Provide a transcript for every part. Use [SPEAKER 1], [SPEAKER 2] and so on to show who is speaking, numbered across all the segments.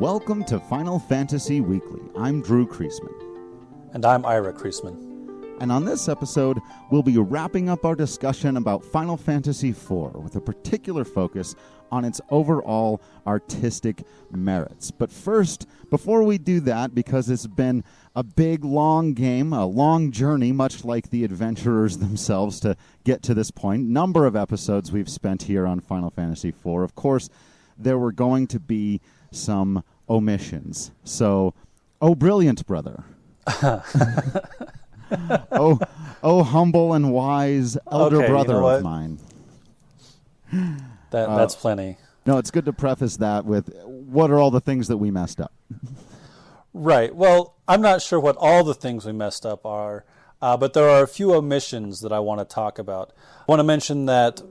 [SPEAKER 1] welcome to Final Fantasy Weekly. I'm Drew Kreisman.
[SPEAKER 2] And I'm Ira Kreisman.
[SPEAKER 1] And on this episode, we'll be wrapping up our discussion about Final Fantasy IV with a particular focus on its overall artistic merits. But first, before we do that, because it's been a big, long game, a long journey, much like the adventurers themselves to get to this point, number of episodes we've spent here on Final Fantasy IV. Of course, there were going to be some omissions. So, oh, brilliant, brother. oh, humble and wise elder brother of mine.
[SPEAKER 2] That's plenty.
[SPEAKER 1] No, it's good to preface that with what are all the things that we messed up.
[SPEAKER 2] Right. Well, I'm not sure what all the things we messed up are, but there are a few omissions that I want to talk about. I want to mention that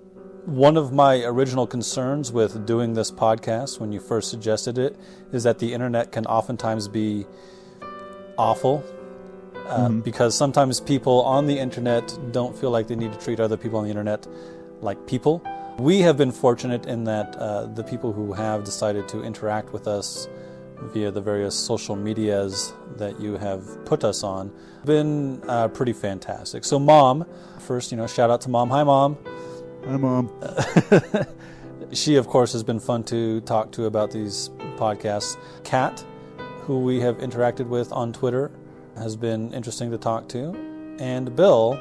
[SPEAKER 2] one of my original concerns with doing this podcast when you first suggested it is that the internet can oftentimes be awful. Because sometimes people on the internet don't feel like they need to treat other people on the internet like people. We have been fortunate in that the people who have decided to interact with us via the various social medias that you have put us on have been pretty fantastic. So Mom, first, shout out to Mom. Hi, Mom.
[SPEAKER 1] Hi, Mom.
[SPEAKER 2] She, of course, has been fun to talk to about these podcasts. Kat, who we have interacted with on Twitter, has been interesting to talk to. And Bill,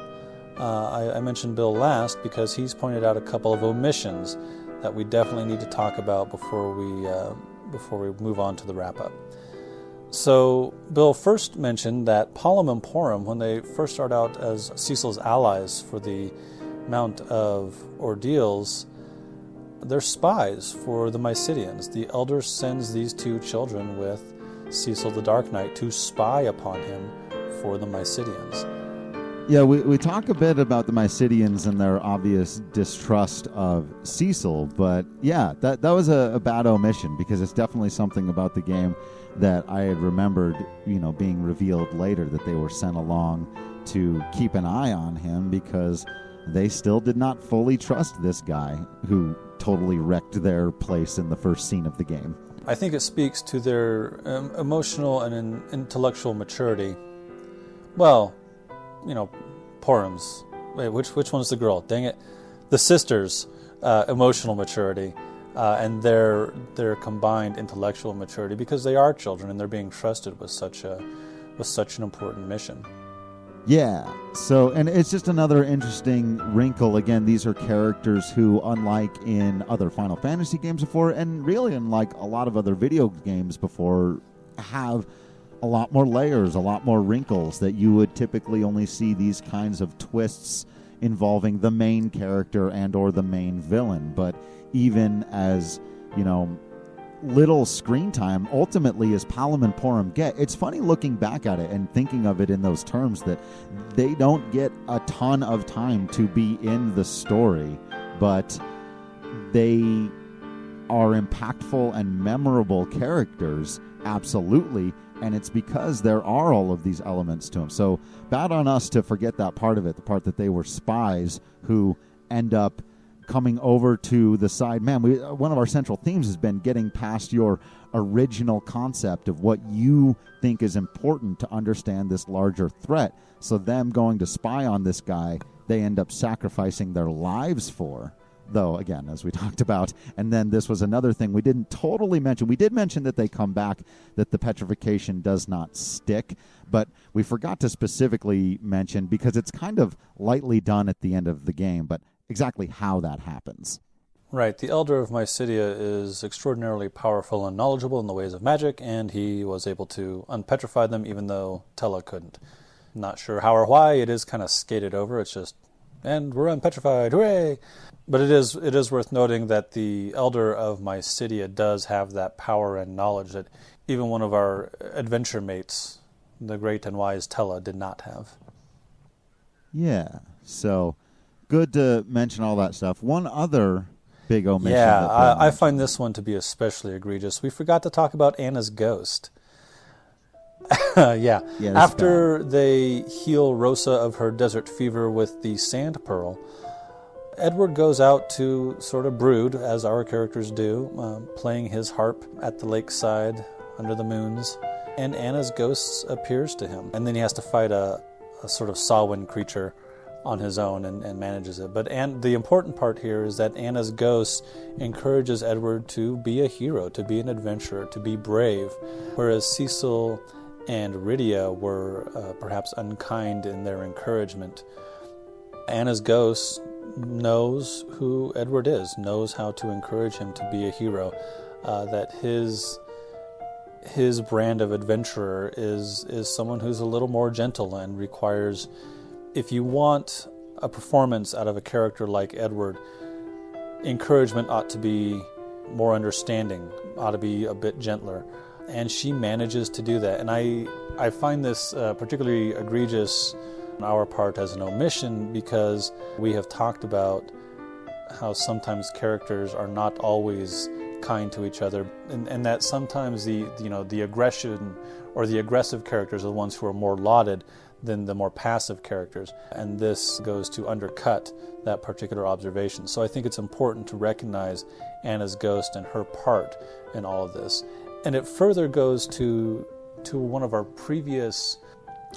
[SPEAKER 2] I mentioned Bill last because he's pointed out a couple of omissions that we definitely need to talk about before we move on to the wrap-up. So Bill first mentioned that Palom and Porom, when they first start out as Cecil's allies for the Mount of Ordeals, they're spies for the Mysidians. The Elder sends these two children with Cecil the Dark Knight to spy upon him for the Mysidians.
[SPEAKER 1] Yeah, we talk a bit about the Mysidians and their obvious distrust of Cecil, but yeah, that was a bad omission because it's definitely something about the game that I had remembered, being revealed later that they were sent along to keep an eye on him because they still did not fully trust this guy who totally wrecked their place in the first scene of the game.
[SPEAKER 2] I think it speaks to their emotional and intellectual maturity. Well, Porum's. Wait, which one's the girl? Dang it. The sisters' emotional maturity and their combined intellectual maturity because they are children and they're being trusted with such an important mission.
[SPEAKER 1] Yeah, and it's just another interesting wrinkle. Again, these are characters who, unlike in other Final Fantasy games before, and really unlike a lot of other video games before, have a lot more layers, a lot more wrinkles that you would typically only see these kinds of twists involving the main character and or the main villain. But even as, little screen time ultimately as Palom and Porom get, it's funny looking back at it and thinking of it in those terms that they don't get a ton of time to be in the story, but they are impactful and memorable characters, absolutely, and it's because there are all of these elements to them. So bad on us to forget that part of it, the part that they were spies who end up coming over to the side. Man, one of our central themes has been getting past your original concept of what you think is important to understand this larger threat. So them going to spy on this guy, they end up sacrificing their lives for. Though, again, as we talked about, and then this was another thing we didn't totally mention. We did mention that they come back, that the petrification does not stick, but we forgot to specifically mention, because it's kind of lightly done at the end of the game, but exactly how that happens.
[SPEAKER 2] Right. The Elder of Mysidia is extraordinarily powerful and knowledgeable in the ways of magic, and he was able to unpetrify them even though Tella couldn't. Not sure how or why. It is kind of skated over. It's just, and we're unpetrified, hooray! But it is worth noting that the Elder of Mysidia does have that power and knowledge that even one of our adventure mates, the great and wise Tella, did not have.
[SPEAKER 1] Yeah, so good to mention all that stuff. One other big omission.
[SPEAKER 2] Yeah, I find this one to be especially egregious. We forgot to talk about Anna's ghost. Yeah. After they heal Rosa of her desert fever with the sand pearl, Edward goes out to sort of brood, as our characters do, playing his harp at the lakeside under the moons, and Anna's ghost appears to him. And then he has to fight a sort of Samhain creature on his own and manages it. But the important part here is that Anna's ghost encourages Edward to be a hero, to be an adventurer, to be brave, whereas Cecil and Rydia were perhaps unkind in their encouragement. Anna's ghost knows who Edward is, knows how to encourage him to be a hero, that his brand of adventurer is someone who's a little more gentle and requires, if you want a performance out of a character like Edward, encouragement ought to be more understanding, ought to be a bit gentler. And she manages to do that. And I find this particularly egregious on our part as an omission, because we have talked about how sometimes characters are not always kind to each other, and that sometimes the aggression or the aggressive characters are the ones who are more lauded than the more passive characters, and this goes to undercut that particular observation. So I think it's important to recognize Anna's ghost and her part in all of this. And it further goes to one of our previous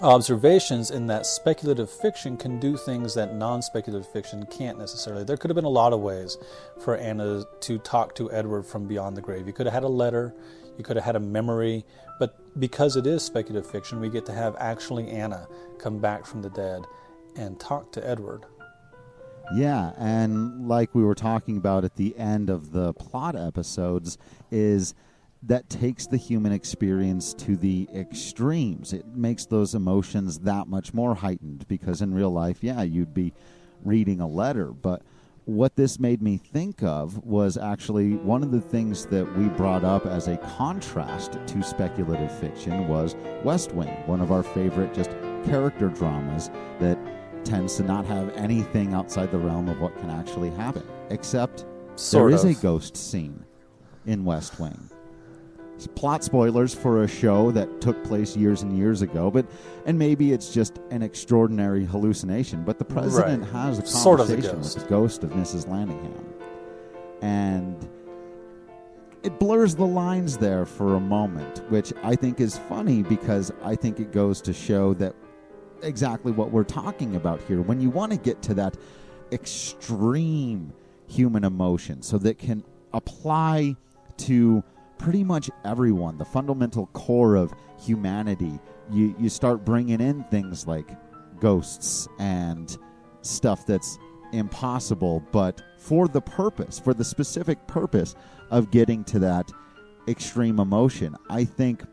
[SPEAKER 2] observations, in that speculative fiction can do things that non-speculative fiction can't necessarily. There could have been a lot of ways for Anna to talk to Edward from beyond the grave. You could have had a letter, you could have had a memory, but because it is speculative fiction, we get to have actually Anna come back from the dead and talk to Edward.
[SPEAKER 1] Yeah, and like we were talking about at the end of the plot episodes, is that takes the human experience to the extremes. It makes those emotions that much more heightened, because in real life, yeah, you'd be reading a letter. But what this made me think of was actually one of the things that we brought up as a contrast to speculative fiction was West Wing, one of our favorite just character dramas that tends to not have anything outside the realm of what can actually happen. Except there is a ghost scene in West Wing. Plot spoilers for a show that took place years and years ago, and maybe it's just an extraordinary hallucination, but the president has a conversation with the ghost of Mrs. Landingham. And it blurs the lines there for a moment, which I think is funny, because I think it goes to show that exactly what we're talking about here. When you want to get to that extreme human emotion so that can apply to pretty much everyone, the fundamental core of humanity, you start bringing in things like ghosts and stuff that's impossible, but for the specific purpose of getting to that extreme emotion. I think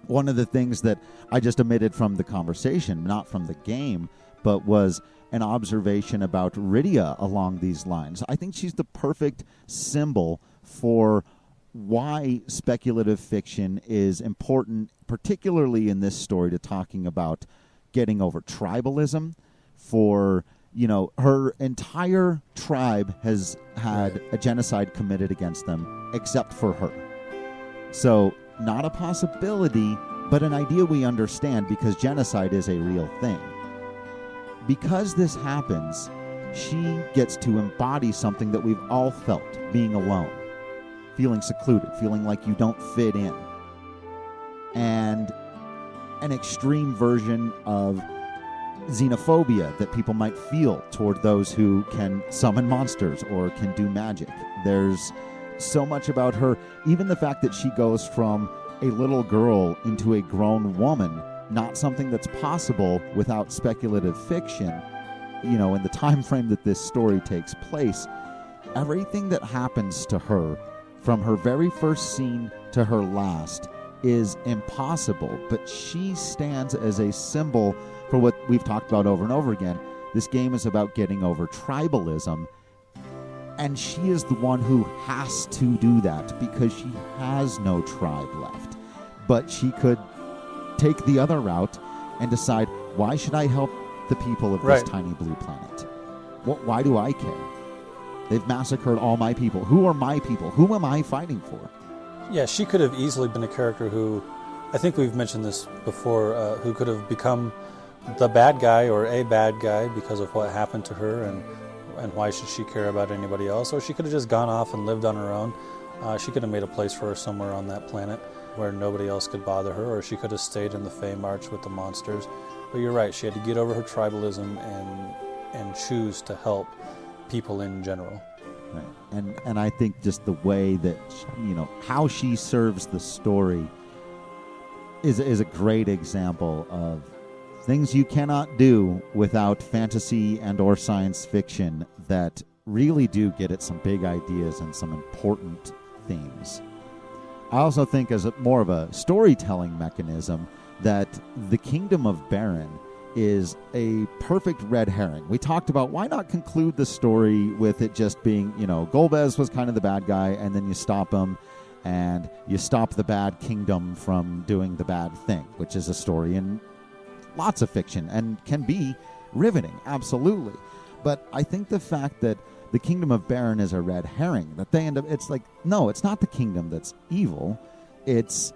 [SPEAKER 1] one of the things that I just omitted from the conversation, not from the game, but was an observation about Rydia along these lines. I think she's the perfect symbol for why speculative fiction is important, particularly in this story, to talking about getting over tribalism. For, her entire tribe has had a genocide committed against them, except for her. So, not a possibility, but an idea we understand, because genocide is a real thing. Because this happens, she gets to embody something that we've all felt, being alone. Feeling secluded, feeling like you don't fit in. And an extreme version of xenophobia that people might feel toward those who can summon monsters or can do magic. There's so much about her, even the fact that she goes from a little girl into a grown woman, not something that's possible without speculative fiction. In the time frame that this story takes place, everything that happens to her from her very first scene to her last is impossible, but she stands as a symbol for what we've talked about over and over again. This game is about getting over tribalism, and she is the one who has to do that because she has no tribe left. But she could take the other route and decide, why should I help the people of this tiny blue planet? Why do I care? They've massacred all my people. Who are my people? Who am I fighting for?
[SPEAKER 2] Yeah, she could have easily been a character who, I think we've mentioned this before, who could have become the bad guy or a bad guy because of what happened to her, and why should she care about anybody else? Or she could have just gone off and lived on her own. She could have made a place for her somewhere on that planet. where nobody else could bother her, or she could have stayed in the Fey March with the monsters. But you're right, she had to get over her tribalism and choose to help people in general.
[SPEAKER 1] Right. And I think just the way that, how she serves the story is a great example of things you cannot do without fantasy and or science fiction that really do get at some big ideas and some important themes. I also think as more of a storytelling mechanism that the Kingdom of Baron is a perfect red herring. We talked about why not conclude the story with it just being, Golbez was kind of the bad guy, and then you stop him, and you stop the bad kingdom from doing the bad thing, which is a story in lots of fiction and can be riveting, absolutely. But I think the fact that the Kingdom of Baron is a red herring, that they end up, it's like, no, it's not the kingdom that's evil. It's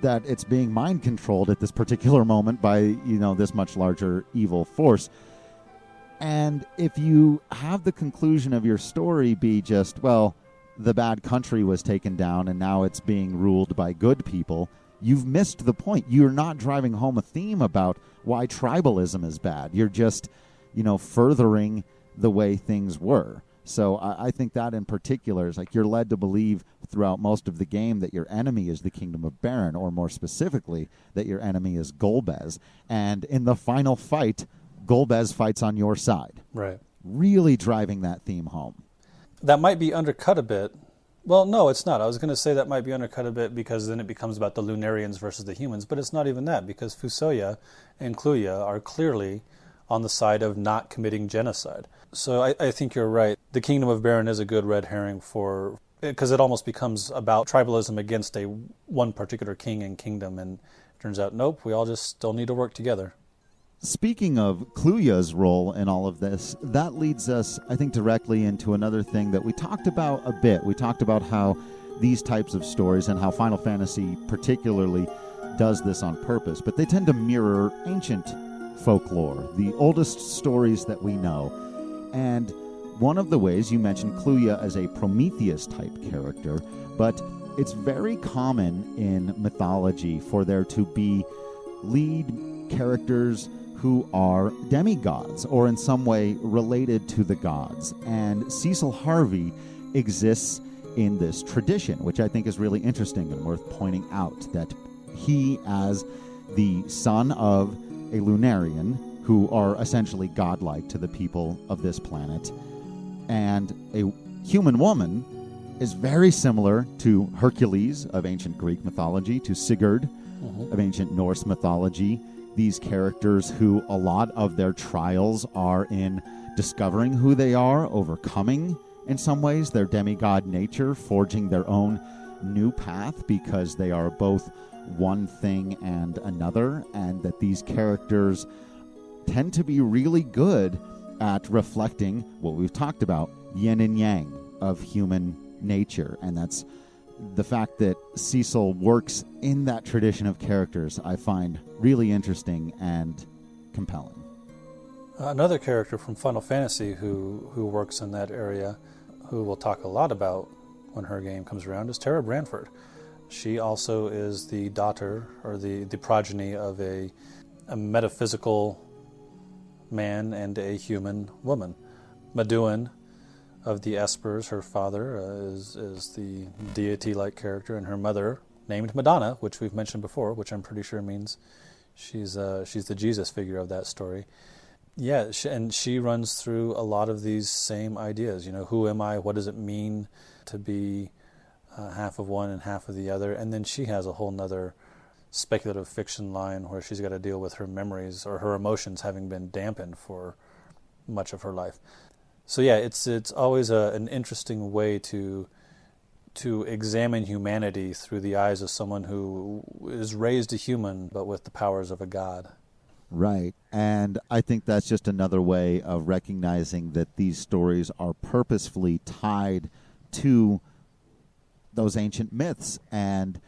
[SPEAKER 1] that it's being mind controlled at this particular moment by, this much larger evil force. And if you have the conclusion of your story be just, well, the bad country was taken down and now it's being ruled by good people, you've missed the point. You're not driving home a theme about why tribalism is bad. You're just, furthering the way things were. So I think that in particular is like you're led to believe throughout most of the game that your enemy is the Kingdom of Baron, or more specifically, that your enemy is Golbez. And in the final fight, Golbez fights on your side.
[SPEAKER 2] Right.
[SPEAKER 1] Really driving that theme home.
[SPEAKER 2] That might be undercut a bit. Well, no, it's not. I was going to say that might be undercut a bit because then it becomes about the Lunarians versus the humans, but it's not even that, because Fusoya and Kluya are clearly on the side of not committing genocide. So I think you're right. The Kingdom of Baron is a good red herring because it almost becomes about tribalism against one particular king and kingdom, and it turns out, nope, we all just still need to work together.
[SPEAKER 1] Speaking of Kluya's role in all of this, that leads us, I think, directly into another thing that we talked about a bit. We talked about how these types of stories and how Final Fantasy particularly does this on purpose, but they tend to mirror ancient folklore, the oldest stories that we know. And one of the ways, you mentioned Kluya as a Prometheus-type character, but it's very common in mythology for there to be lead characters who are demigods or in some way related to the gods. And Cecil Harvey exists in this tradition, which I think is really interesting and worth pointing out, that he, as the son of a Lunarian, who are essentially godlike to the people of this planet, and a human woman, is very similar to Hercules of ancient Greek mythology, to Sigurd of ancient Norse mythology. These characters who a lot of their trials are in discovering who they are, overcoming, in some ways, their demigod nature, forging their own new path because they are both one thing and another, and that these characters tend to be really good at reflecting what we've talked about, yin and yang of human nature. And that's the fact that Cecil works in that tradition of characters I find really interesting and compelling.
[SPEAKER 2] Another character from Final Fantasy who works in that area, who we'll talk a lot about when her game comes around, is Tara Branford. She also is the daughter, or the progeny of a metaphysical man and a human woman. Maduin of the Espers, her father, is the deity-like character, and her mother, named Madonna, which we've mentioned before, which I'm pretty sure means she's the Jesus figure of that story. Yeah, and she runs through a lot of these same ideas. Who am I? What does it mean to be half of one and half of the other? And then she has a whole nother speculative fiction line where she's got to deal with her memories or her emotions having been dampened for much of her life. So yeah, it's always an interesting way to examine humanity through the eyes of someone who is raised a human but with the powers of a god.
[SPEAKER 1] Right. And I think that's just another way of recognizing that these stories are purposefully tied to those ancient myths. And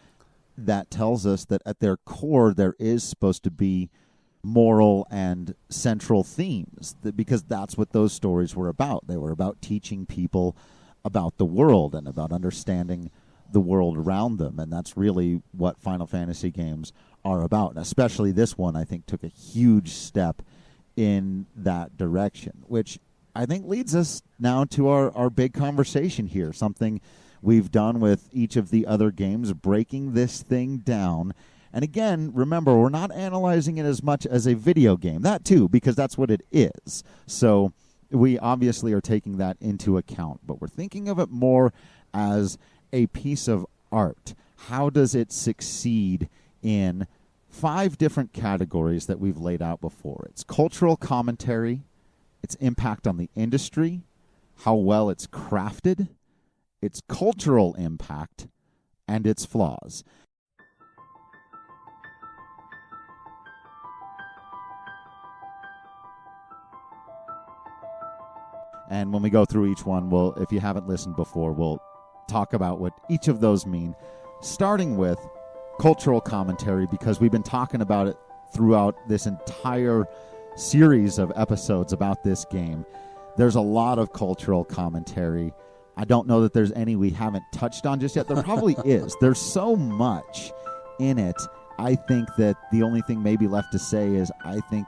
[SPEAKER 1] that tells us that at their core, there is supposed to be moral and central themes, because that's what those stories were about. They were about teaching people about the world and about understanding the world around them. And that's really what Final Fantasy games are about. And especially this one, I think, took a huge step in that direction, which I think leads us now to our big conversation here, something we've done with each of the other games, breaking this thing down. And again, remember, we're not analyzing it as much as a video game. That too, because that's what it is. So we obviously are taking that into account, but we're thinking of it more as a piece of art. How does it succeed in 5 different categories that we've laid out before? It's cultural commentary, its impact on the industry, how well it's crafted, its cultural impact, and its flaws. And when we go through each one, if you haven't listened before, we'll talk about what each of those mean, starting with cultural commentary, because we've been talking about it throughout this entire series of episodes about this game. There's a lot of cultural commentary. I don't know that there's any we haven't touched on just yet. There probably is. There's so much in it. I think that the only thing maybe left to say is I think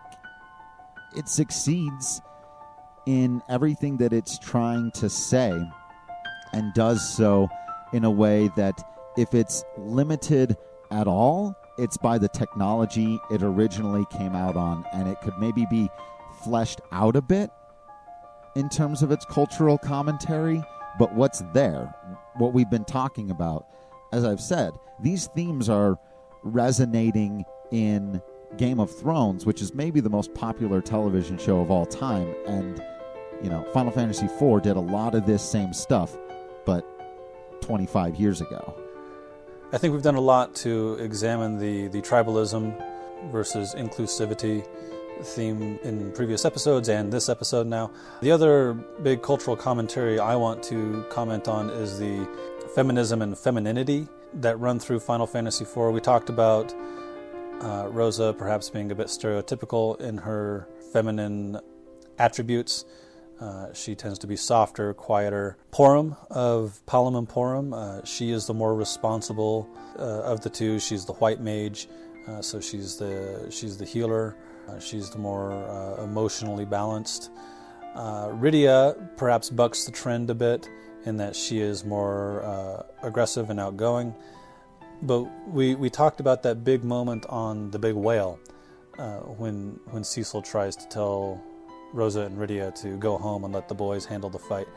[SPEAKER 1] it succeeds in everything that it's trying to say, and does so in a way that if it's limited at all, it's by the technology it originally came out on, and it could maybe be fleshed out a bit in terms of its cultural commentary. But what's there, what we've been talking about, as I've said, these themes are resonating in Game of Thrones, which is maybe the most popular television show of all time. And, Final Fantasy IV did a lot of this same stuff, but 25 years ago.
[SPEAKER 2] I think we've done a lot to examine the tribalism versus inclusivity theme in previous episodes and this episode now. The other big cultural commentary I want to comment on is the feminism and femininity that run through Final Fantasy IV. We talked about Rosa perhaps being a bit stereotypical in her feminine attributes. She tends to be softer, quieter. Porum of Palom and Porum, she is the more responsible of the two. She's the white mage, so she's the healer. She's the more emotionally balanced. Rydia perhaps bucks the trend a bit in that she is more aggressive and outgoing. But we talked about that big moment on the big whale when Cecil tries to tell Rosa and Rydia to go home and let the boys handle the fight.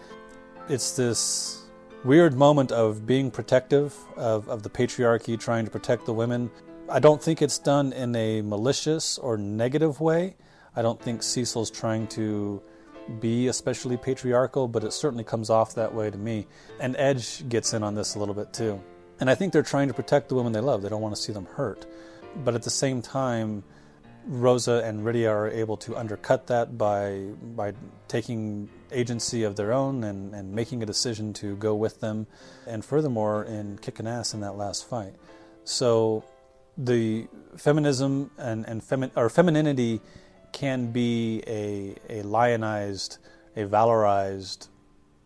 [SPEAKER 2] It's this weird moment of being protective of the patriarchy, trying to protect the women. I don't think it's done in a malicious or negative way. I don't think Cecil's trying to be especially patriarchal, but it certainly comes off that way to me. And Edge gets in on this a little bit too. And I think they're trying to protect the women they love. They don't want to see them hurt. But at the same time, Rosa and Rydia are able to undercut that by taking agency of their own and making a decision to go with them. And furthermore, in kicking ass in that last fight. So the feminism and femininity can be a lionized, a valorized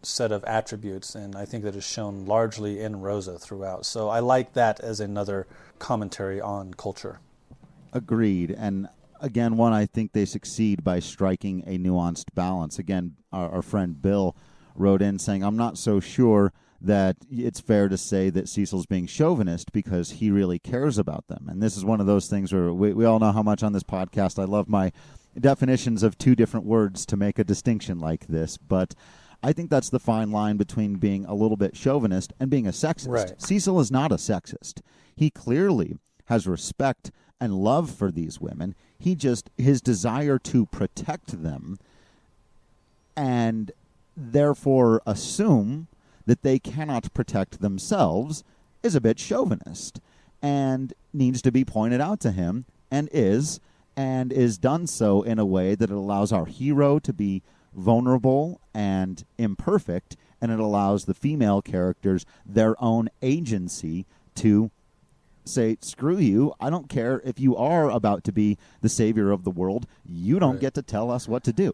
[SPEAKER 2] set of attributes, and I think that is shown largely in Rosa throughout. So I like that as another commentary on culture.
[SPEAKER 1] Agreed. And again, one, I think they succeed by striking a nuanced balance. Again, our friend Bill wrote in saying, I'm not so sure that it's fair to say that Cecil's being chauvinist because he really cares about them. And this is one of those things where we all know how much on this podcast I love my definitions of 2 different words to make a distinction like this. But I think that's the fine line between being a little bit chauvinist and being a sexist.
[SPEAKER 2] Right.
[SPEAKER 1] Cecil is not a sexist. He clearly has respect and love for these women. His desire to protect them and therefore assume that they cannot protect themselves is a bit chauvinist and needs to be pointed out to him, and is done so in a way that it allows our hero to be vulnerable and imperfect, and it allows the female characters their own agency to say, screw you, I don't care if you are about to be the savior of the world, you don't get to tell us what to do.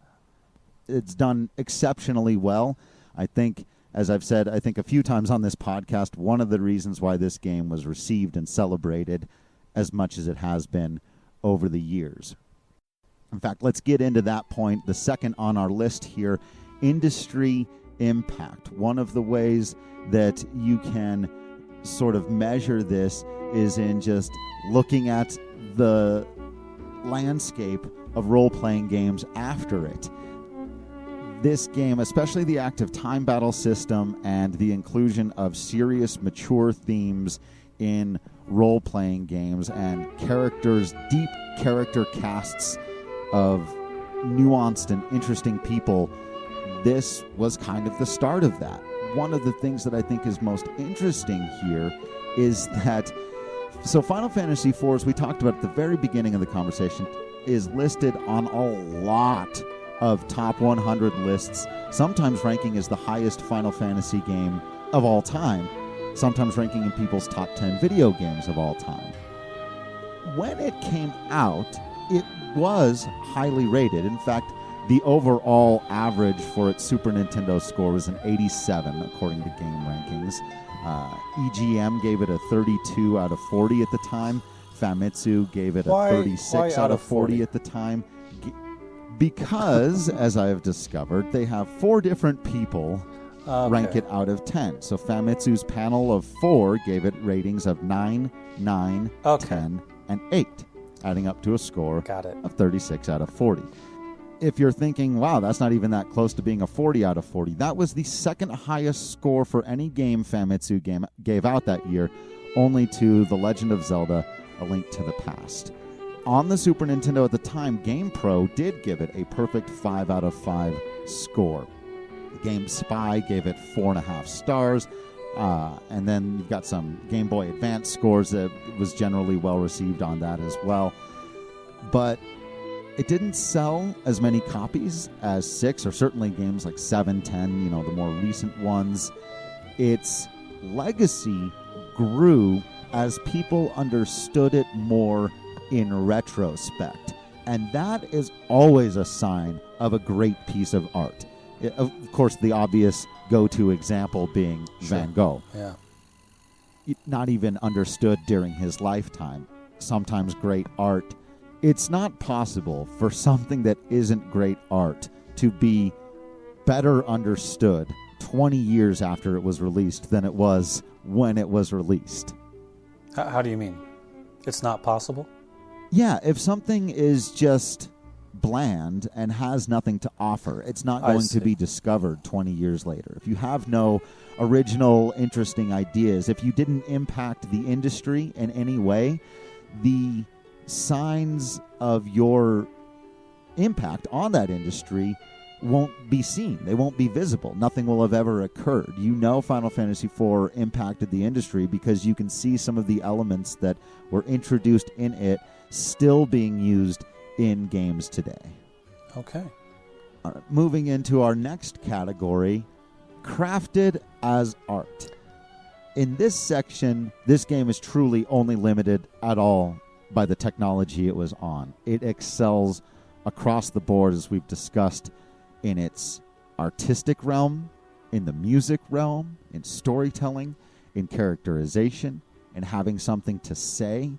[SPEAKER 1] It's done exceptionally well. I think as I've said, I think a few times on this podcast, one of the reasons why this game was received and celebrated as much as it has been over the years. In fact, let's get into that point. The second on our list here, industry impact. One of the ways that you can sort of measure this is in just looking at the landscape of role-playing games after it. This game, especially the active time battle system and the inclusion of serious, mature themes in role-playing games and characters, deep character casts of nuanced and interesting people, this was kind of the start of that. One of the things that I think is most interesting here is that, so Final Fantasy IV, as we talked about at the very beginning of the conversation, is listed on a lot of top 100 lists, sometimes ranking as the highest Final Fantasy game of all time, sometimes ranking in people's top 10 video games of all time. When it came out, it was highly rated. In fact, the overall average for its Super Nintendo score was an 87, according to Game Rankings. EGM gave it a 32 out of 40 at the time. Famitsu gave it a 36 out of 40 at the time. Because, as I have discovered, they have 4 different people rank it out of 10. So Famitsu's panel of 4 gave it ratings of 9, 9, 10, and 8, adding up to a score of 36 out of 40. If you're thinking, wow, that's not even that close to being a 40 out of 40, that was the second highest score for any game Famitsu gave out that year, only to The Legend of Zelda: A Link to the Past. On the Super Nintendo at the time, GamePro did give it a perfect 5 out of 5 score. GameSpy gave it 4.5 stars. And then you've got some Game Boy Advance scores that was generally well received on that as well. But it didn't sell as many copies as 6, or certainly games like 7, 10, the more recent ones. Its legacy grew as people understood it more in retrospect. And that is always a sign of a great piece of art. Of course, the obvious go-to example being Van Gogh.
[SPEAKER 2] Yeah.
[SPEAKER 1] Not even understood during his lifetime. Sometimes great art. It's not possible for something that isn't great art to be better understood 20 years after it was released than it was when it was released.
[SPEAKER 2] How do you mean? It's not possible?
[SPEAKER 1] Yeah, if something is just bland and has nothing to offer, it's not going to be discovered 20 years later. If you have no original, interesting ideas, if you didn't impact the industry in any way, the signs of your impact on that industry won't be seen. They won't be visible. Nothing will have ever occurred. Final Fantasy IV impacted the industry because you can see some of the elements that were introduced in it still being used in games today.
[SPEAKER 2] Okay.
[SPEAKER 1] All right, moving into our next category, crafted as art. In this section, this game is truly only limited at all by the technology it was on. It excels across the board, as we've discussed, in its artistic realm, in the music realm, in storytelling, in characterization, in having something to say.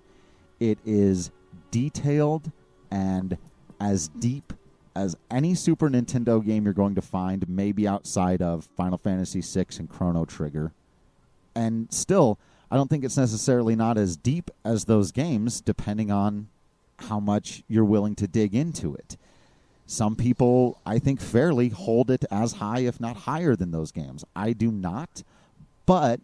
[SPEAKER 1] It is detailed and as deep as any Super Nintendo game you're going to find, maybe outside of Final Fantasy VI and Chrono Trigger. And still, I don't think it's necessarily not as deep as those games, depending on how much you're willing to dig into it. Some people, I think, fairly hold it as high, if not higher than those games. I do not. But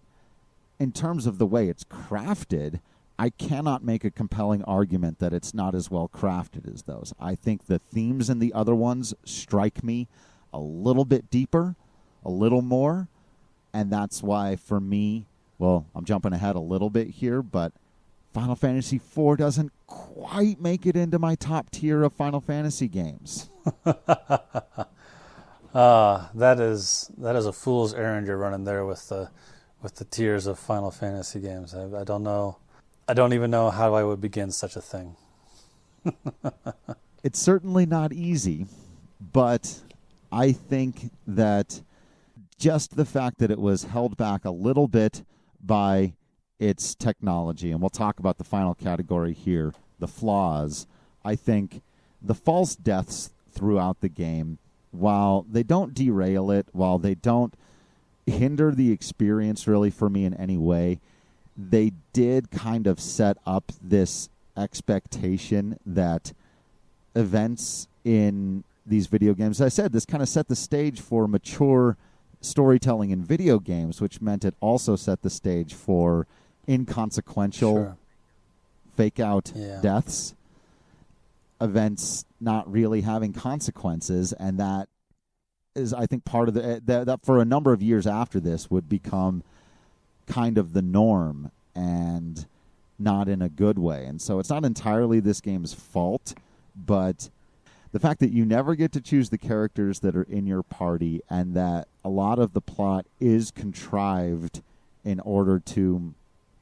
[SPEAKER 1] in terms of the way it's crafted, I cannot make a compelling argument that it's not as well crafted as those. I think the themes in the other ones strike me a little bit deeper, a little more, and that's why, for me, well, I'm jumping ahead a little bit here, but Final Fantasy IV doesn't quite make it into my top tier of Final Fantasy games.
[SPEAKER 2] That is a fool's errand you're running there with the tiers of Final Fantasy games. I don't know. I don't even know how I would begin such a thing.
[SPEAKER 1] It's certainly not easy, but I think that just the fact that it was held back a little bit by its technology, and we'll talk about the final category here, the flaws. I think the false deaths throughout the game, while they don't derail it, while they don't hinder the experience really for me in any way, they did kind of set up this expectation that events in these video games, as I said, this kind of set the stage for mature storytelling in video games, which meant it also set the stage for inconsequential fake out deaths, events not really having consequences, and that is, I think, part of that for a number of years after this would become kind of the norm, and not in a good way. And so it's not entirely this game's fault, but the fact that you never get to choose the characters that are in your party, and that a lot of the plot is contrived in order to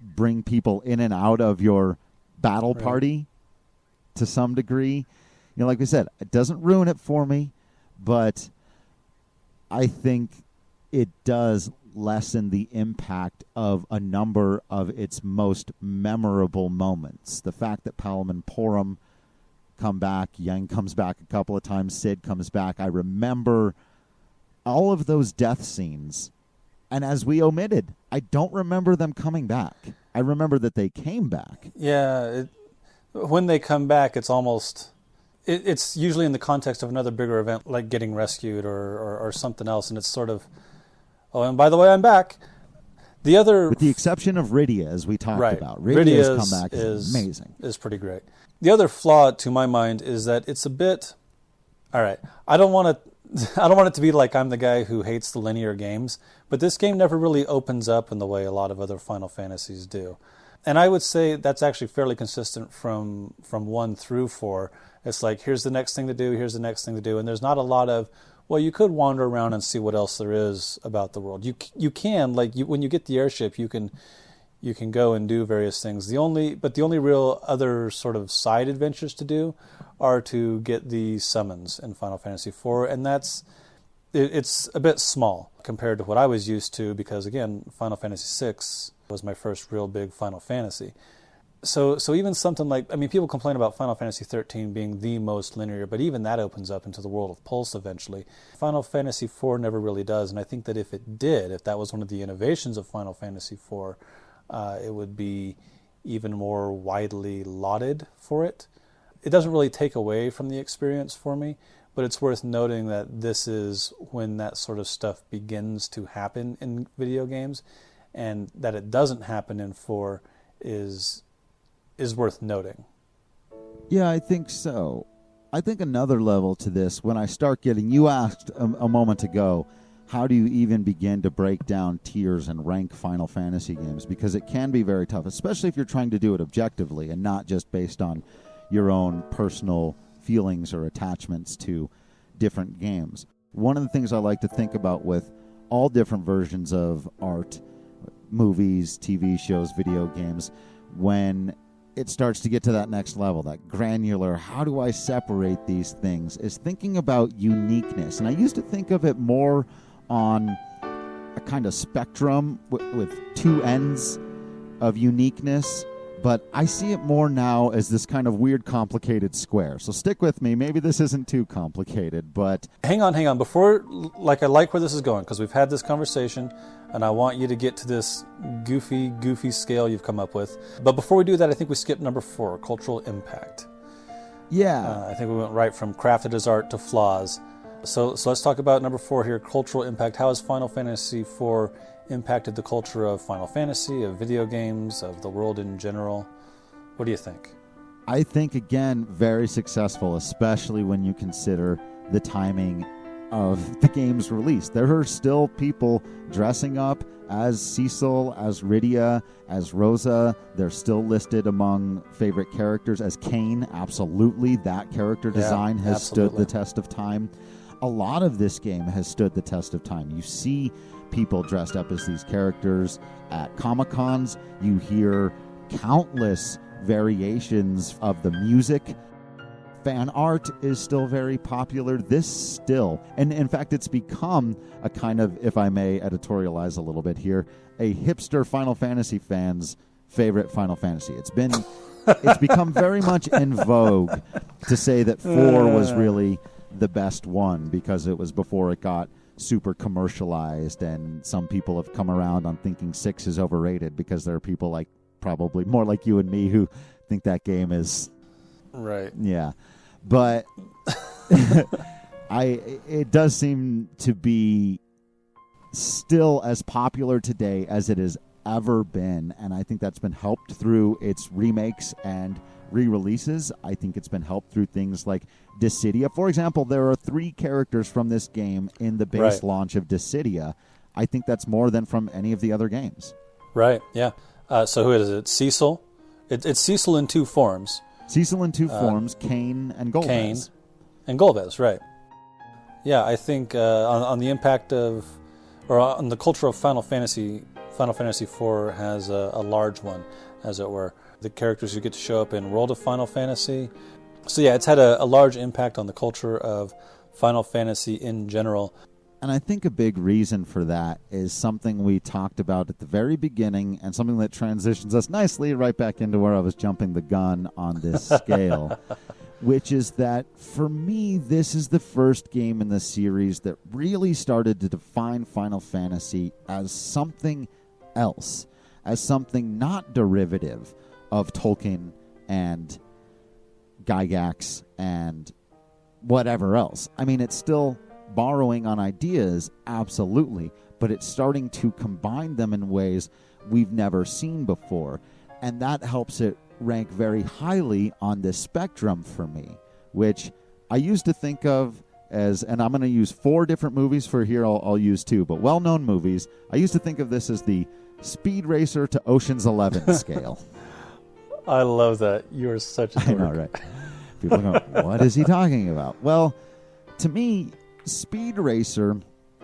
[SPEAKER 1] bring people in and out of your battle party to some degree. You know, like we said, it doesn't ruin it for me, but I think it does lessen the impact of a number of its most memorable moments. The fact that Palom and Porum come back, Yang comes back a couple of times, Sid comes back. I remember all of those death scenes, and as we omitted, I don't remember them coming back. I remember that they came back.
[SPEAKER 2] Yeah, when they come back, it's almost... It's usually in the context of another bigger event, like getting rescued or something else, and it's sort of, oh, and by the way, I'm back. The other... With
[SPEAKER 1] the exception of Rydia, as we talked about. Rydia's comeback is amazing.
[SPEAKER 2] Is pretty great. The other flaw, to my mind, is that it's a bit... All right, I don't want it to be like I'm the guy who hates the linear games, but this game never really opens up in the way a lot of other Final Fantasies do. And I would say that's actually fairly consistent from 1 through 4. It's like, here's the next thing to do, here's the next thing to do, and there's not a lot of, well, you could wander around and see what else there is about the world. You can, like, when you get the airship, you can go and do various things. The only real other sort of side adventures to do are to get the summons in Final Fantasy IV, and it's a bit small compared to what I was used to, because again, Final Fantasy VI was my first real big Final Fantasy. So even something like, I mean, people complain about Final Fantasy XIII being the most linear, but even that opens up into the world of Pulse eventually. Final Fantasy IV never really does, and I think that if it did, if that was one of the innovations of Final Fantasy IV, it would be even more widely lauded for it. It doesn't really take away from the experience for me, but it's worth noting that this is when that sort of stuff begins to happen in video games, and that it doesn't happen in 4 is worth noting.
[SPEAKER 1] Yeah, I think so. I think another level to this, when I start getting, you asked a moment ago, how do you even begin to break down tiers and rank Final Fantasy games? Because it can be very tough, especially if you're trying to do it objectively and not just based on your own personal feelings or attachments to different games. One of the things I like to think about with all different versions of art, movies, TV shows, video games, when it starts to get to that next level, that granular, how do I separate these things, is thinking about uniqueness. And I used to think of it more on a kind of spectrum with two ends of uniqueness, but I see it more now as this kind of weird, complicated square. So stick with me. Maybe this isn't too complicated, but...
[SPEAKER 2] Hang on. Before, I like where this is going, because we've had this conversation, and I want you to get to this goofy scale you've come up with. But before we do that, I think we skipped number 4, cultural impact.
[SPEAKER 1] Yeah.
[SPEAKER 2] I think we went right from crafted as art to flaws. So let's talk about number 4 here, cultural impact. How has Final Fantasy IV impacted the culture of Final Fantasy, of video games, of the world in general? What do you think?
[SPEAKER 1] I think, again, very successful, especially when you consider the timing of the game's release. There are still people dressing up as Cecil, as Rydia, as Rosa. They're still listed among favorite characters. As Kain, absolutely. That character design has stood the test of time. A lot of this game has stood the test of time. You see people dressed up as these characters at Comic-Cons. You hear countless variations of the music. fan art is still very popular. This still, and in fact, it's become a kind of, if I may editorialize a little bit here, a hipster Final Fantasy fan's favorite Final Fantasy. It's become very much in vogue to say that 4 was really the best one because it was before it got super commercialized, and some people have come around on thinking 6 is overrated because there are people like probably more like you and me who think that game is
[SPEAKER 2] right.
[SPEAKER 1] Yeah, but it does seem to be still as popular today as it has ever been, and I think that's been helped through its remakes and re-releases. I think it's been helped through things like Dissidia. For example, there are 3 characters from this game in the base launch of Dissidia. I think that's more than from any of the other games.
[SPEAKER 2] Right, yeah. So who is it? Cecil? It's Cecil in 2 forms.
[SPEAKER 1] Cecil in 2 forms, Cain and Golbez.
[SPEAKER 2] Cain and Golbez, right. Yeah, I think on the impact of, or on the culture of Final Fantasy IV has a large one, as it were. The characters who get to show up in World of Final Fantasy. So yeah, it's had a large impact on the culture of Final Fantasy in general.
[SPEAKER 1] And I think a big reason for that is something we talked about at the very beginning, and something that transitions us nicely right back into where I was jumping the gun on this scale, which is that for me, this is the first game in the series that really started to define Final Fantasy as something else, as something not derivative of Tolkien and Gygax and whatever else. I mean, it's still borrowing on ideas, absolutely, but it's starting to combine them in ways we've never seen before, and that helps it rank very highly on this spectrum for me, which I used to think of as, and I'm going to use 4 different movies for here, I'll use 2, but well-known movies. I used to think of this as the Speed Racer to Ocean's 11 scale.
[SPEAKER 2] I love that. You are such a dork.
[SPEAKER 1] I know, right? People go, what is he talking about? Well, to me, Speed Racer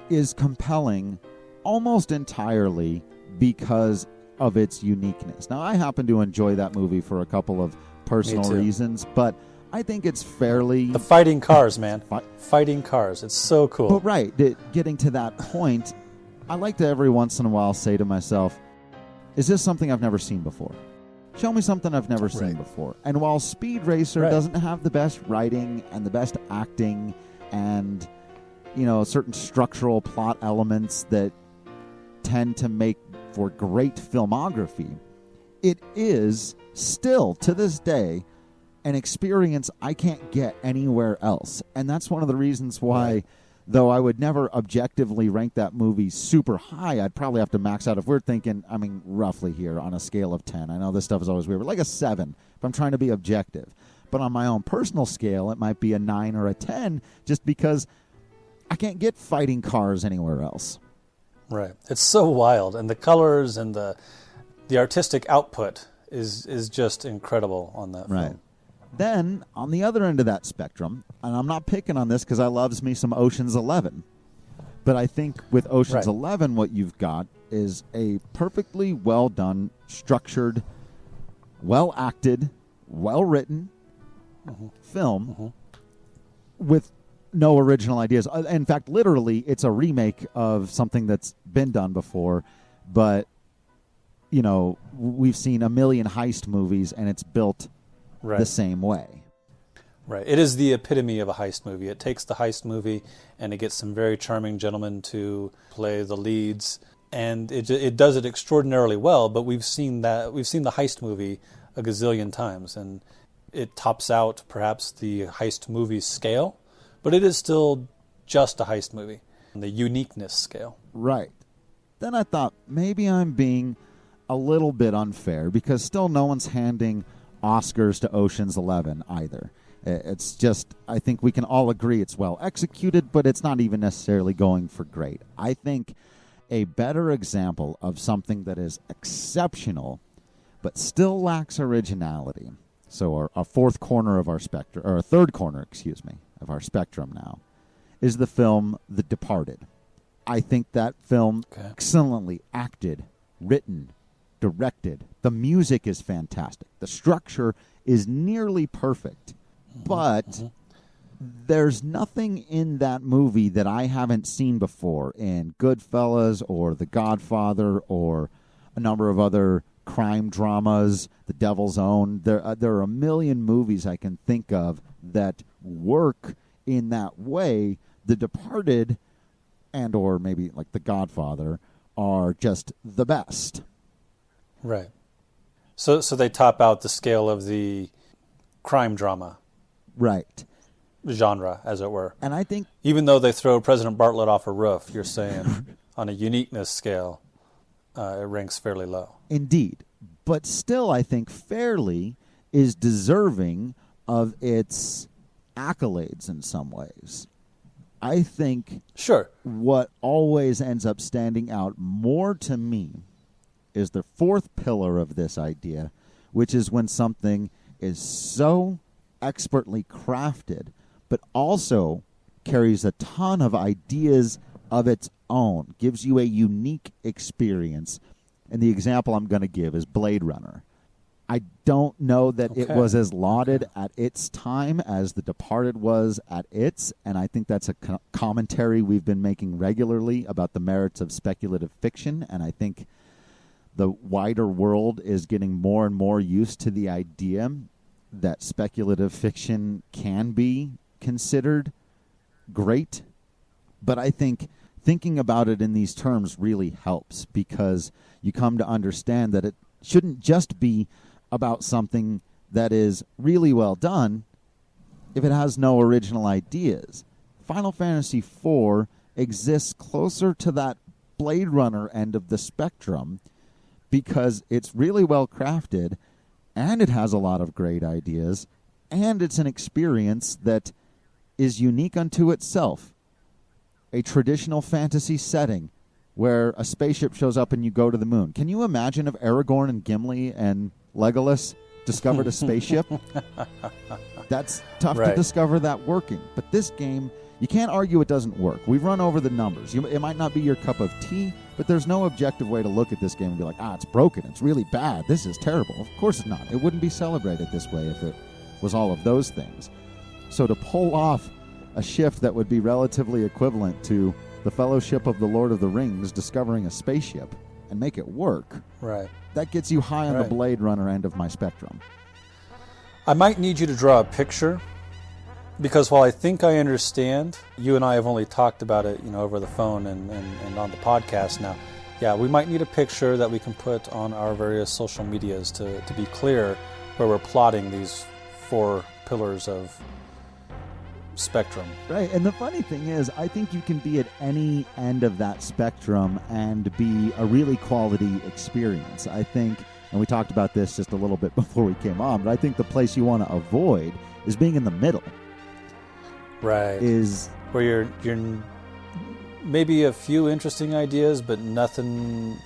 [SPEAKER 1] is compelling almost entirely because of its uniqueness. Now, I happen to enjoy that movie for a couple of personal reasons, but I think it's fairly...
[SPEAKER 2] The fighting cars, man. Fighting cars. It's so cool.
[SPEAKER 1] But right, getting to that point, I like to every once in a while say to myself, is this something I've never seen before? Show me something I've never seen before. And while Speed Racer doesn't have the best writing and the best acting and, you know, certain structural plot elements that tend to make for great filmography, it is still, to this day, an experience I can't get anywhere else. And that's one of the reasons why, though I would never objectively rank that movie super high, I'd probably have to max out, if we're thinking, I mean, roughly here on a scale of 10. I know this stuff is always weird, but like a 7 if I'm trying to be objective. But on my own personal scale, it might be a 9 or a 10 just because I can't get fighting cars anywhere else.
[SPEAKER 2] Right. It's so wild, and the colors and the artistic output is just incredible on that film.
[SPEAKER 1] Right. Then, on the other end of that spectrum, and I'm not picking on this because I loves me some Ocean's 11, but I think with Ocean's 11, what you've got is a perfectly well-done, structured, well-acted, well-written film with no original ideas. In fact, literally, it's a remake of something that's been done before, but, you know, we've seen a million heist movies, and it's built the same way.
[SPEAKER 2] Right. It is the epitome of a heist movie. It takes the heist movie and it gets some very charming gentlemen to play the leads, and it does it extraordinarily well, but we've seen the heist movie a gazillion times, and it tops out perhaps the heist movie scale, but it is still just a heist movie, the uniqueness scale.
[SPEAKER 1] Right. Then I thought maybe I'm being a little bit unfair because still no one's handing Oscars to Ocean's 11 either. It's just, I think we can all agree it's well executed, but it's not even necessarily going for great. I think a better example of something that is exceptional but still lacks originality, so a fourth corner of our spectrum, or a third corner, of our spectrum now, is the film The Departed. I think that film excellently acted, written, directed. The music is fantastic. The structure is nearly perfect. But there's nothing in that movie that I haven't seen before in Goodfellas or The Godfather or a number of other crime dramas, The Devil's Own. There are a million movies I can think of that work in that way. The Departed and or maybe like The Godfather are just the best.
[SPEAKER 2] Right. So they top out the scale of the crime drama.
[SPEAKER 1] Right.
[SPEAKER 2] Genre, as it were.
[SPEAKER 1] And I think...
[SPEAKER 2] Even though they throw President Bartlett off a roof, you're saying on a uniqueness scale, it ranks fairly low.
[SPEAKER 1] Indeed. But still, I think fairly is deserving of its accolades in some ways. I think
[SPEAKER 2] sure.
[SPEAKER 1] What always ends up standing out more to me is the fourth pillar of this idea, which is when something is so expertly crafted, but also carries a ton of ideas of its own, gives you a unique experience. And the example I'm going to give is Blade Runner. I don't know that it was as lauded at its time as The Departed was at its, and I think that's a commentary we've been making regularly about the merits of speculative fiction, and I think the wider world is getting more and more used to the idea that speculative fiction can be considered great. But I think thinking about it in these terms really helps, because you come to understand that it shouldn't just be about something that is really well done if it has no original ideas. Final Fantasy IV exists closer to that Blade Runner end of the spectrum because it's really well crafted, and it has a lot of great ideas, and it's an experience that is unique unto itself. A traditional fantasy setting where a spaceship shows up and you go to the moon. Can you imagine if Aragorn and Gimli and Legolas discovered a spaceship? That's tough to discover that working. But this game, you can't argue it doesn't work. We've run over the numbers. It might not be your cup of tea, but there's no objective way to look at this game and be like, it's broken. It's really bad. This is terrible. Of course it's not. It wouldn't be celebrated this way if it was all of those things. So to pull off a shift that would be relatively equivalent to the Fellowship of the Lord of the Rings discovering a spaceship and make it work, that gets you high on the Blade Runner end of my spectrum.
[SPEAKER 2] I might need you to draw a picture, because while I think I understand, you and I have only talked about it, over the phone and on the podcast now. Yeah, we might need a picture that we can put on our various social medias to be clear where we're plotting these four pillars of spectrum.
[SPEAKER 1] Right, and the funny thing is, I think you can be at any end of that spectrum and be a really quality experience. I think, and we talked about this just a little bit before we came on, but I think the place you want to avoid is being in the middle.
[SPEAKER 2] Right.
[SPEAKER 1] Is
[SPEAKER 2] where you're maybe a few interesting ideas, but nothing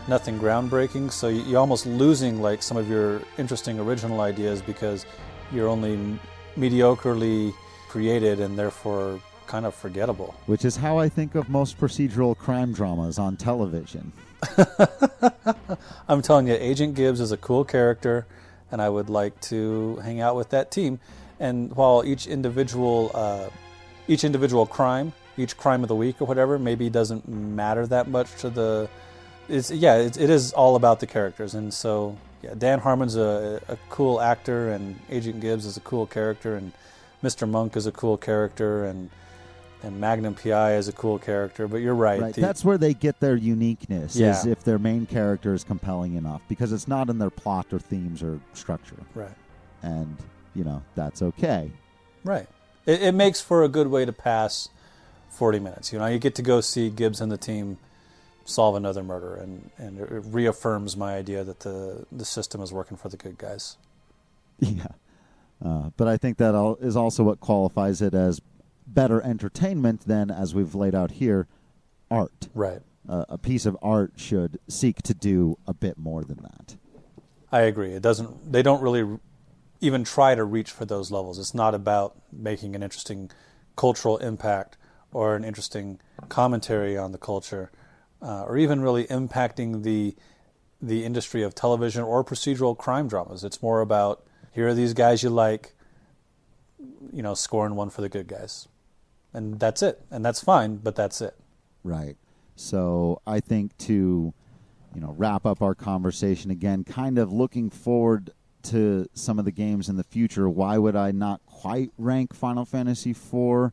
[SPEAKER 2] groundbreaking. So you're almost losing like some of your interesting original ideas because you're only mediocrely created and therefore kind of forgettable.
[SPEAKER 1] Which is how I think of most procedural crime dramas on television.
[SPEAKER 2] I'm telling you, Agent Gibbs is a cool character, and I would like to hang out with that team. And while each individual crime, each crime of the week or whatever, maybe doesn't matter that much to the... It is all about the characters. And so, Dan Harmon's a cool actor, and Agent Gibbs is a cool character, and Mr. Monk is a cool character, and Magnum P.I. is a cool character. But you're right.
[SPEAKER 1] That's where they get their uniqueness, is if their main character is compelling enough, because it's not in their plot or themes or structure.
[SPEAKER 2] Right.
[SPEAKER 1] And, that's okay.
[SPEAKER 2] Right. It makes for a good way to pass 40 minutes. You get to go see Gibbs and the team solve another murder, and it reaffirms my idea that the system is working for the good guys.
[SPEAKER 1] Yeah. But I think that is also what qualifies it as better entertainment than, as we've laid out here, art.
[SPEAKER 2] Right.
[SPEAKER 1] A piece of art should seek to do a bit more than that.
[SPEAKER 2] I agree. They don't really even try to reach for those levels. It's not about making an interesting cultural impact or an interesting commentary on the culture, or even really impacting the industry of television or procedural crime dramas. It's more about, here are these guys you like, scoring one for the good guys. And that's it. And that's fine, but that's it.
[SPEAKER 1] Right. So I think to, wrap up our conversation again, kind of looking forward to some of the games in the future, why would I not quite rank Final Fantasy IV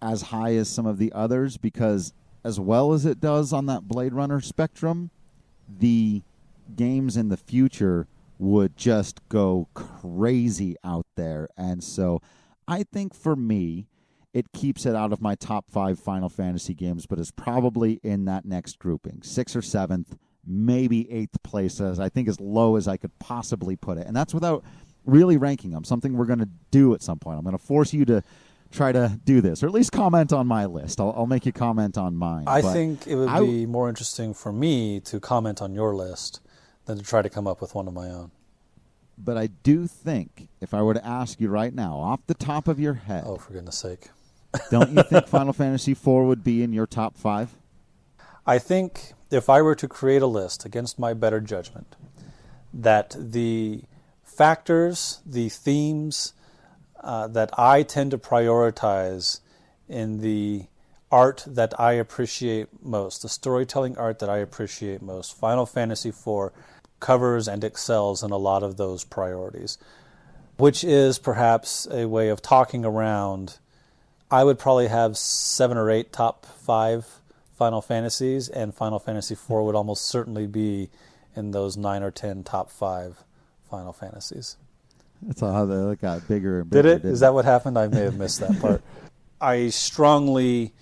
[SPEAKER 1] as high as some of the others? Because as well as it does on that Blade Runner spectrum, the games in the future would just go crazy out there. And so I think for me, it keeps it out of my top 5 Final Fantasy games, but is probably in that next grouping, 6th or 7th, maybe 8th place, as I think as low as I could possibly put it. And that's without really ranking them, something we're going to do at some point. I'm going to force you to try to do this, or at least comment on my list. I'll make you comment on mine.
[SPEAKER 2] I think it would be more interesting for me to comment on your list than to try to come up with one of my own.
[SPEAKER 1] But I do think, if I were to ask you right now, off the top of your head...
[SPEAKER 2] Oh, for goodness sake.
[SPEAKER 1] Don't you think Final Fantasy IV would be in your top 5?
[SPEAKER 2] I think if I were to create a list against my better judgment, that the factors, the themes that I tend to prioritize in the art that I appreciate most, the storytelling art that I appreciate most, Final Fantasy IV covers and excels in a lot of those priorities, which is perhaps a way of talking around. I would probably have 7 or 8 top 5 Final Fantasies, and Final Fantasy IV would almost certainly be in those 9 or 10 top 5 Final Fantasies.
[SPEAKER 1] That's how they got bigger and bigger.
[SPEAKER 2] Did it? Is that what happened? I may have missed that part. I strongly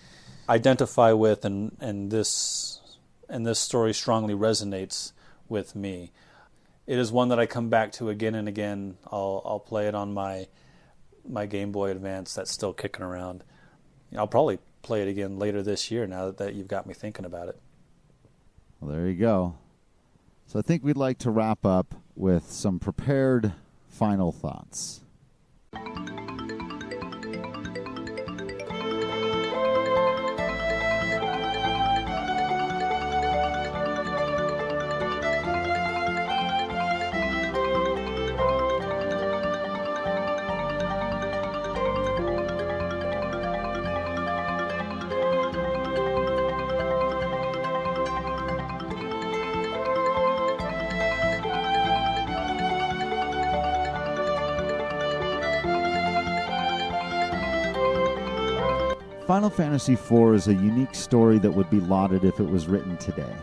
[SPEAKER 2] identify with, and this story strongly resonates with me. It is one that I come back to again and again. I'll play it on my Game Boy Advance that's still kicking around. I'll probably play it again later this year now that you've got me thinking about it.
[SPEAKER 1] Well, there you go. So I think we'd like to wrap up with some prepared final thoughts. Final Fantasy IV is a unique story that would be lauded if it was written today.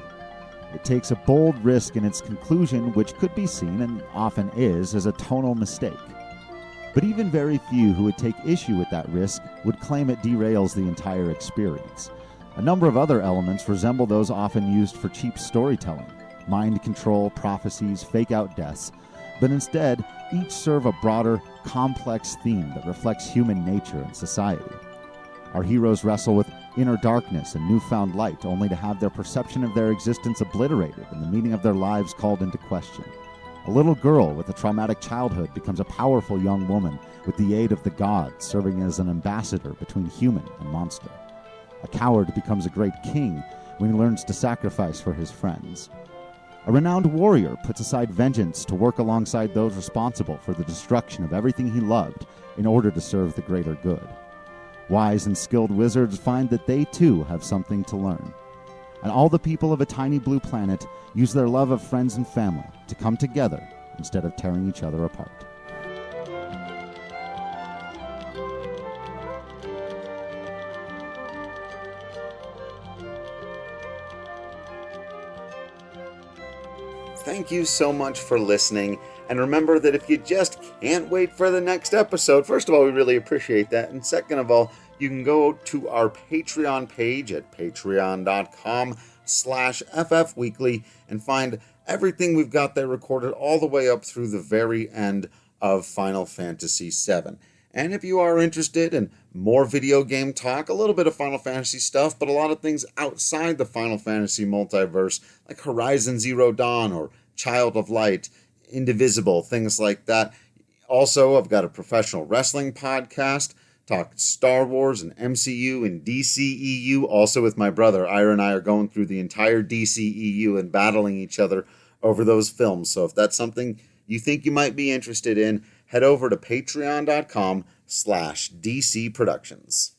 [SPEAKER 1] It takes a bold risk in its conclusion, which could be seen, and often is, as a tonal mistake. But even very few who would take issue with that risk would claim it derails the entire experience. A number of other elements resemble those often used for cheap storytelling: mind control, prophecies, fake-out deaths, but instead each serve a broader, complex theme that reflects human nature and society. Our heroes wrestle with inner darkness and newfound light, only to have their perception of their existence obliterated and the meaning of their lives called into question. A little girl with a traumatic childhood becomes a powerful young woman with the aid of the gods, serving as an ambassador between human and monster. A coward becomes a great king when he learns to sacrifice for his friends. A renowned warrior puts aside vengeance to work alongside those responsible for the destruction of everything he loved in order to serve the greater good. Wise and skilled wizards find that they too have something to learn. And all the people of a tiny blue planet use their love of friends and family to come together instead of tearing each other apart.
[SPEAKER 3] Thank you so much for listening. And remember that if you just can't wait for the next episode, first of all, we really appreciate that. And second of all, you can go to our Patreon page at patreon.com/ffweekly and find everything we've got there recorded all the way up through the very end of Final Fantasy VII. And if you are interested in more video game talk, a little bit of Final Fantasy stuff, but a lot of things outside the Final Fantasy multiverse, like Horizon Zero Dawn or Child of Light, Indivisible, things like that. Also, I've got a professional wrestling podcast, talk Star Wars and MCU and DCEU, also with my brother. Ira and I are going through the entire DCEU and battling each other over those films. So if that's something you think you might be interested in, head over to patreon.com dcproductions.